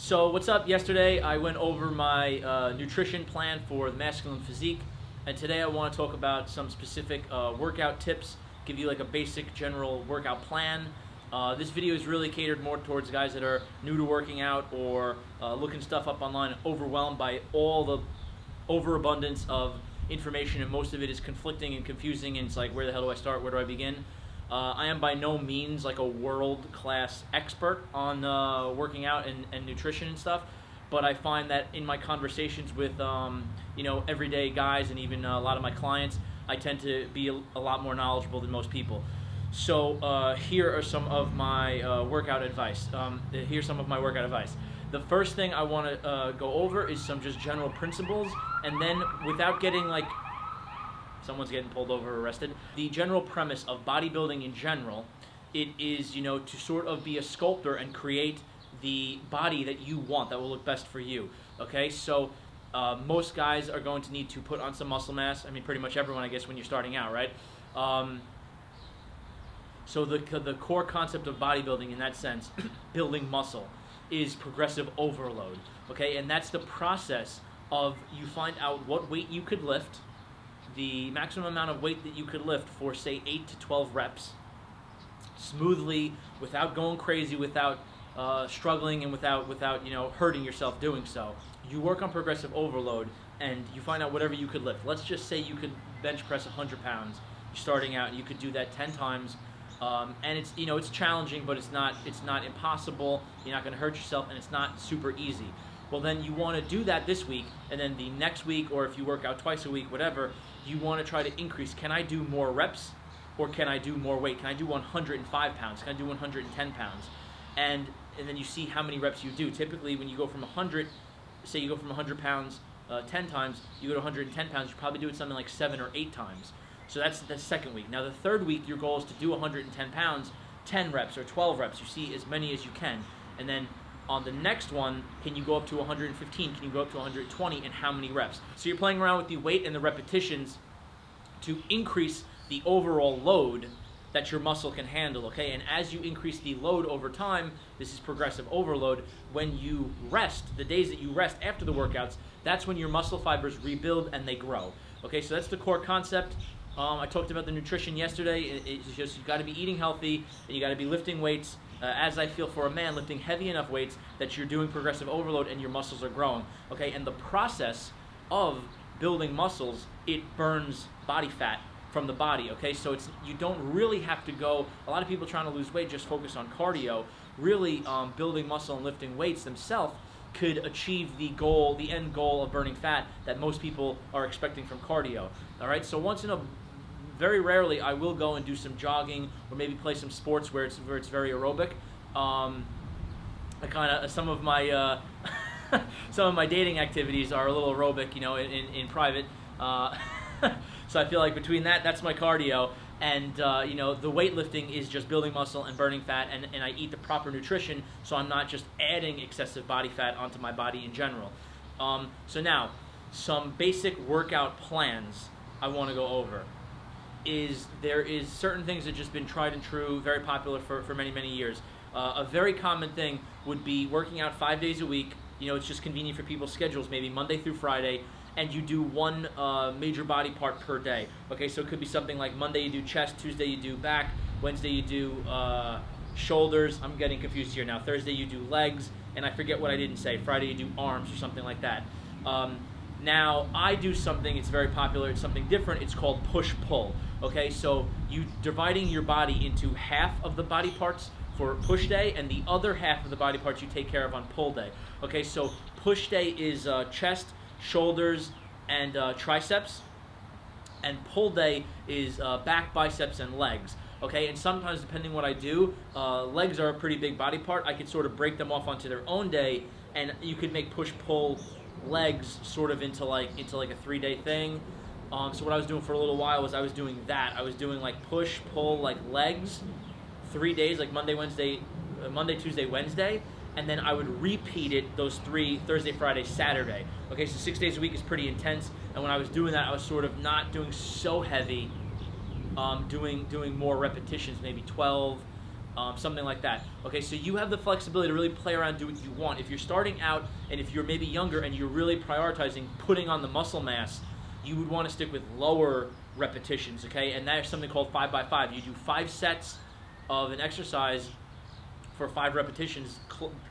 So what's up? Yesterday I went over my nutrition plan for the masculine physique, and today I want to talk about some specific workout tips, give you like a basic general workout plan. This video is really catered more towards guys that are new to working out or looking stuff up online and overwhelmed by all the overabundance of information, and most of it is conflicting and confusing, and it's like, where the hell do I start? Where do I begin? I am by no means like a world-class expert on working out and nutrition and stuff, but I find that in my conversations with everyday guys and even a lot of my clients, I tend to be a lot more knowledgeable than most people. So here are some of my workout advice. Here's some of my workout advice. The first thing I want to go over is some just general principles, and then without getting like someone's getting pulled over or arrested. The general premise of bodybuilding in general, it is, to sort of be a sculptor and create the body that you want, that will look best for you. Okay, so most guys are going to need to put on some muscle mass. I mean, pretty much everyone, I guess, when you're starting out, right? So the core concept of bodybuilding in that sense, building muscle, is progressive overload. Okay, and that's the process of you find out what weight you could lift, the maximum amount of weight that you could lift for, say, 8 to 12 reps, smoothly, without going crazy, without struggling, and without hurting yourself doing so. You work on progressive overload, and you find out whatever you could lift. Let's just say you could bench press 100 pounds. You're starting out, and you could do that 10 times. And it's challenging, but it's not impossible. You're not going to hurt yourself, and it's not super easy. Well, then you want to do that this week, and then the next week, or if you work out twice a week, whatever, you want to try to increase. Can I do more reps, or can I do more weight? Can I do 105 pounds? Can I do 110 pounds? And then you see how many reps you do. Typically, when you go from 100, say you go from 100 pounds 10 times, you go to 110 pounds, you probably do it something like 7 or 8 times. So that's the second week. Now, the third week, your goal is to do 110 pounds, 10 reps or 12 reps. You see as many as you can. And then on the next one, can you go up to 115? Can you go up to 120? And how many reps? So you're playing around with the weight and the repetitions to increase the overall load that your muscle can handle, okay? And as you increase the load over time, this is progressive overload. When you rest, the days that you rest after the workouts, that's when your muscle fibers rebuild and they grow, okay? So that's the core concept. I talked about the nutrition yesterday. It's just you've got to be eating healthy, and you got to be lifting weights, as I feel for a man, lifting heavy enough weights that you're doing progressive overload and your muscles are growing, okay? And the process of building muscles, it burns body fat from the body, okay? So you don't really have to go, a lot of people trying to lose weight just focus on cardio. Really, building muscle and lifting weights themselves could achieve the end goal of burning fat that most people are expecting from cardio, all right? So very rarely I will go and do some jogging or maybe play some sports where it's very aerobic. Some of my some of my dating activities are a little aerobic, in private. So I feel like between that's my cardio, and the weightlifting is just building muscle and burning fat, and I eat the proper nutrition, so I'm not just adding excessive body fat onto my body in general. So now, some basic workout plans I want to go over. There is certain things that have just been tried and true, very popular for many, many years. A very common thing would be working out 5 days a week. It's just convenient for people's schedules, maybe Monday through Friday, and you do one major body part per day. Okay, so it could be something like Monday you do chest, Tuesday you do back, Wednesday you do shoulders. I'm getting confused here now. Thursday you do legs, and I forget what I didn't say. Friday you do arms or something like that. Now, I do something, it's very popular, it's something different, it's called push-pull, okay? So you dividing your body into half of the body parts for push day, and the other half of the body parts you take care of on pull day, okay? So push day is chest, shoulders, and triceps, and pull day is back, biceps, and legs, okay? And sometimes, depending what I do, legs are a pretty big body part. I could sort of break them off onto their own day, and you could make push-pull legs sort of into like a 3-day thing. So what I was doing for a little while was I was doing that. I was doing like push, pull, like legs, 3 days, like Monday, Tuesday, Wednesday, and then I would repeat it those 3, Thursday, Friday, Saturday. Okay, so 6 days a week is pretty intense, and when I was doing that, I was sort of not doing so heavy, doing more repetitions, maybe 12, something like that. Okay, so you have the flexibility to really play around, do what you want. If you're starting out, and if you're maybe younger and you're really prioritizing putting on the muscle mass, you would want to stick with lower repetitions, okay? And that's something called 5x5. You do 5 sets of an exercise for 5 repetitions,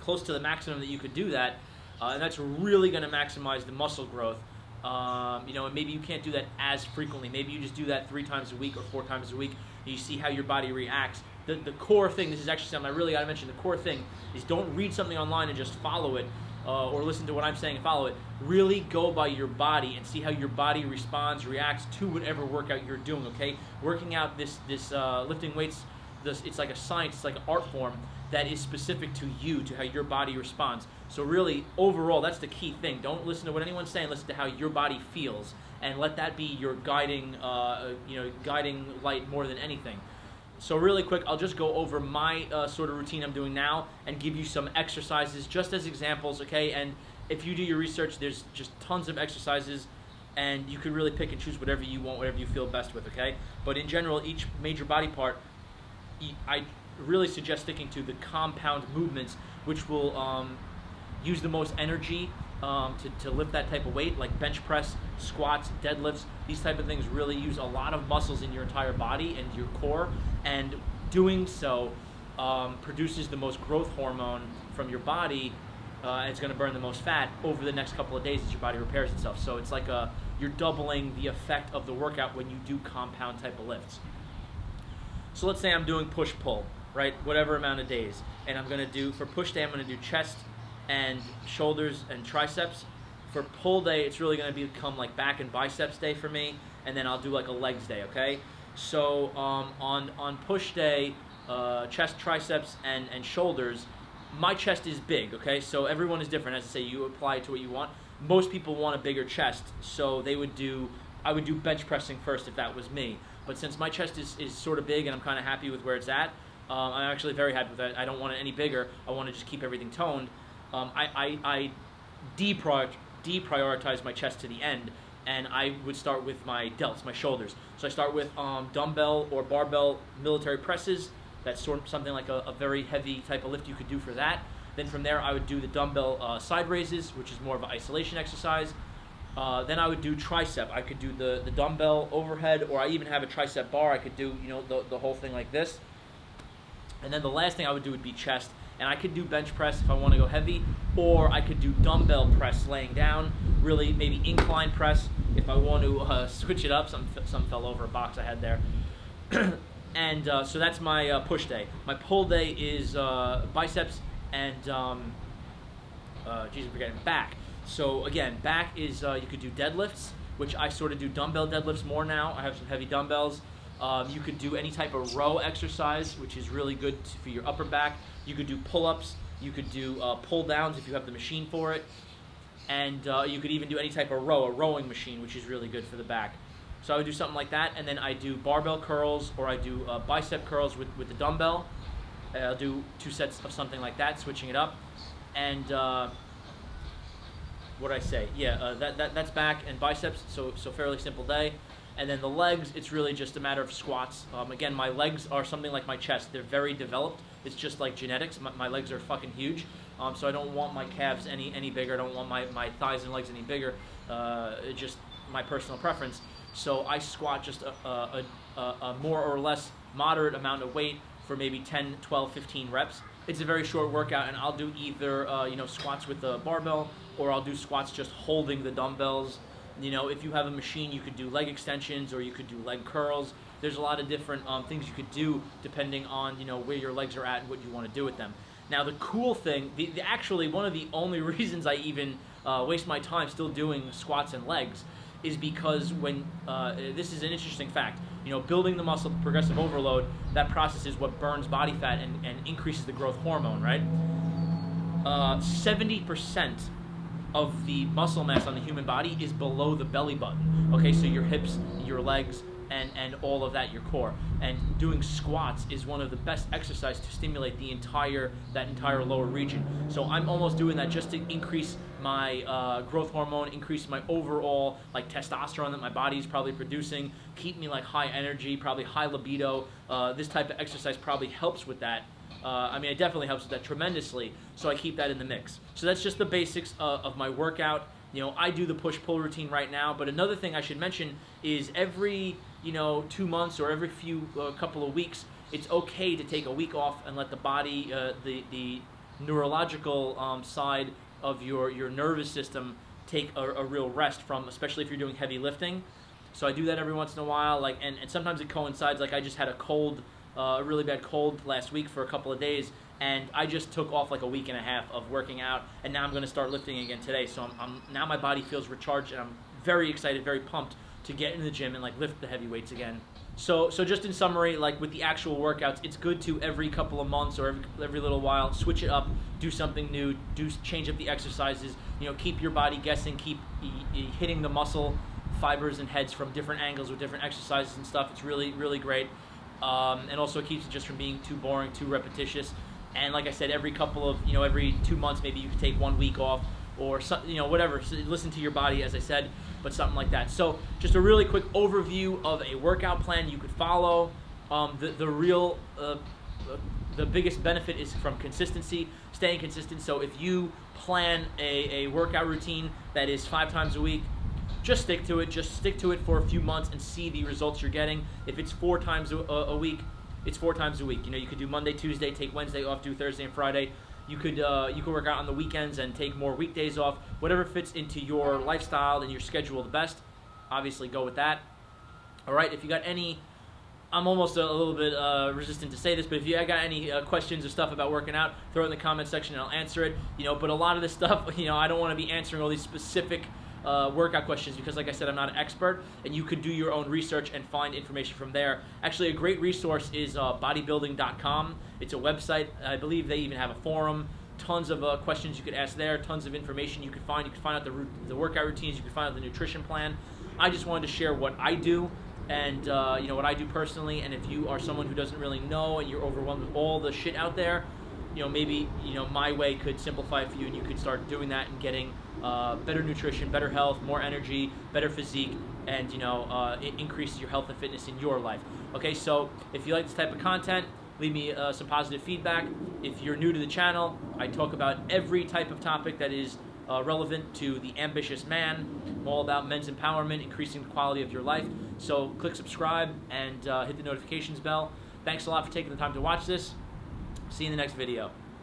close to the maximum that you could do that, and that's really going to maximize the muscle growth. And maybe you can't do that as frequently. Maybe you just do that 3 times a week or 4 times a week, and you see how your body reacts. The core thing, this is actually something I really got to mention, the core thing is don't read something online and just follow it, or listen to what I'm saying and follow it. Really go by your body and see how your body responds, reacts to whatever workout you're doing, okay? Working out this lifting weights, it's like a science, it's like an art form that is specific to you, to how your body responds. So really, overall, that's the key thing. Don't listen to what anyone's saying, listen to how your body feels, and let that be your guiding light more than anything. So really quick, I'll just go over my sort of routine I'm doing now and give you some exercises just as examples, okay? And if you do your research, there's just tons of exercises, and you could really pick and choose whatever you want, whatever you feel best with, okay? But in general, each major body part, I really suggest sticking to the compound movements, which will use the most energy to lift that type of weight, like bench press, squats, deadlifts. These type of things really use a lot of muscles in your entire body and your core, and doing so produces the most growth hormone from your body, and it's going to burn the most fat over the next couple of days as your body repairs itself. So it's like you're doubling the effect of the workout when you do compound type of lifts. So let's say I'm doing push-pull, right, whatever amount of days, and I'm going to do, for push day, I'm going to do chest and shoulders and triceps. For pull day, it's really going to become like back and biceps day for me, and then I'll do like a legs day, okay? So on push day, chest, triceps, and shoulders, my chest is big, okay? So everyone is different. As I say, you apply it to what you want. Most people want a bigger chest, so I would do bench pressing first if that was me. But since my chest is sort of big and I'm kind of happy with where it's at, I'm actually very happy with that. I don't want it any bigger. I want to just keep everything toned. I deprioritize my chest to the end, and I would start with my delts, my shoulders. So I start with dumbbell or barbell military presses. That's something like a very heavy type of lift you could do for that. Then from there, I would do the dumbbell side raises, which is more of an isolation exercise. Then I would do tricep. I could do the dumbbell overhead, or I even have a tricep bar. I could do the whole thing like this. And then the last thing I would do would be chest. And I could do bench press if I want to go heavy, or I could do dumbbell press laying down, really maybe incline press if I want to switch it up. Some fell over a box I had there. And so that's my push day. My pull day is biceps and, I'm forgetting, back. So again, back is, you could do deadlifts, which I sort of do dumbbell deadlifts more now. I have some heavy dumbbells. You could do any type of row exercise, which is really good for your upper back. You could do pull-ups. You could do pull-downs if you have the machine for it. And you could even do any type of row, a rowing machine, which is really good for the back. So I would do something like that, and then I do barbell curls, or I do bicep curls with the dumbbell. I'll do 2 sets of something like that, switching it up. And what'd I say? Yeah, that's back and biceps, so fairly simple day. And then the legs, it's really just a matter of squats. Again, my legs are something like my chest. They're very developed. It's just like genetics. My legs are fucking huge. So I don't want my calves any bigger. I don't want my thighs and legs any bigger. Just my personal preference. So I squat just a more or less moderate amount of weight for maybe 10, 12, 15 reps. It's a very short workout, and I'll do either squats with the barbell, or I'll do squats just holding the dumbbells. If you have a machine, you could do leg extensions, or you could do leg curls. There's a lot of different things you could do depending on where your legs are at and what you want to do with them. Now the cool thing, actually one of the only reasons I even waste my time still doing squats and legs is because when this is an interesting fact. Building the muscle, progressive overload, that process is what burns body fat and increases the growth hormone, right? 70% of the muscle mass on the human body is below the belly button. Okay, so your hips, your legs, and all of that, your core. And doing squats is one of the best exercises to stimulate that entire lower region. So I'm almost doing that just to increase my growth hormone, increase my overall like testosterone that my body is probably producing, keep me like high energy, probably high libido. This type of exercise probably helps with that. I mean, it definitely helps with that tremendously, so I keep that in the mix. So that's just the basics of my workout. I do the push-pull routine right now, but another thing I should mention is every, 2 months or every couple of weeks, it's okay to take a week off and let the body, the neurological side of your nervous system take a real rest from, especially if you're doing heavy lifting. So I do that every once in a while, and sometimes it coincides, like I just had a really bad cold last week for a couple of days, and I just took off like a week and a half of working out, and now I'm going to start lifting again today. So now my body feels recharged, and I'm very excited, very pumped to get in the gym and like lift the heavy weights again. So just in summary, like with the actual workouts, it's good to every couple of months or every little while switch it up, do something new, change up the exercises. Keep your body guessing, keep hitting the muscle fibers and heads from different angles with different exercises and stuff. It's really, really great. And also it keeps it just from being too boring, too repetitious. And like I said, every 2 months, maybe you can take 1 week off or whatever. So listen to your body, as I said, but something like that. So just a really quick overview of a workout plan you could follow. The biggest benefit is from consistency, staying consistent. So if you plan a workout routine that is 5 times a week, just stick to it. Just stick to it for a few months and see the results you're getting. If it's 4 times a week, it's 4 times a week. You could do Monday, Tuesday, take Wednesday off, do Thursday and Friday. You could work out on the weekends and take more weekdays off. Whatever fits into your lifestyle and your schedule the best, obviously go with that. All right, if you got any, I'm almost a little bit resistant to say this, but if you got any questions or stuff about working out, throw it in the comment section and I'll answer it. But a lot of this stuff, I don't want to be answering all these specific workout questions because, like I said, I'm not an expert, and you could do your own research and find information from there. Actually, a great resource is bodybuilding.com. It's a website. I believe they even have a forum. Tons of questions you could ask there. Tons of information you could find. You could find out the workout routines. You could find out the nutrition plan. I just wanted to share what I do and what I do personally. And if you are someone who doesn't really know and you're overwhelmed with all the shit out there, maybe my way could simplify it for you, and you could start doing that and getting better nutrition, better health, more energy, better physique, and it increases your health and fitness in your life. Okay, so if you like this type of content, leave me some positive feedback. If you're new to the channel, I talk about every type of topic that is relevant to the ambitious man. I'm all about men's empowerment, increasing the quality of your life. So click subscribe and hit the notifications bell. Thanks a lot for taking the time to watch this. See you in the next video.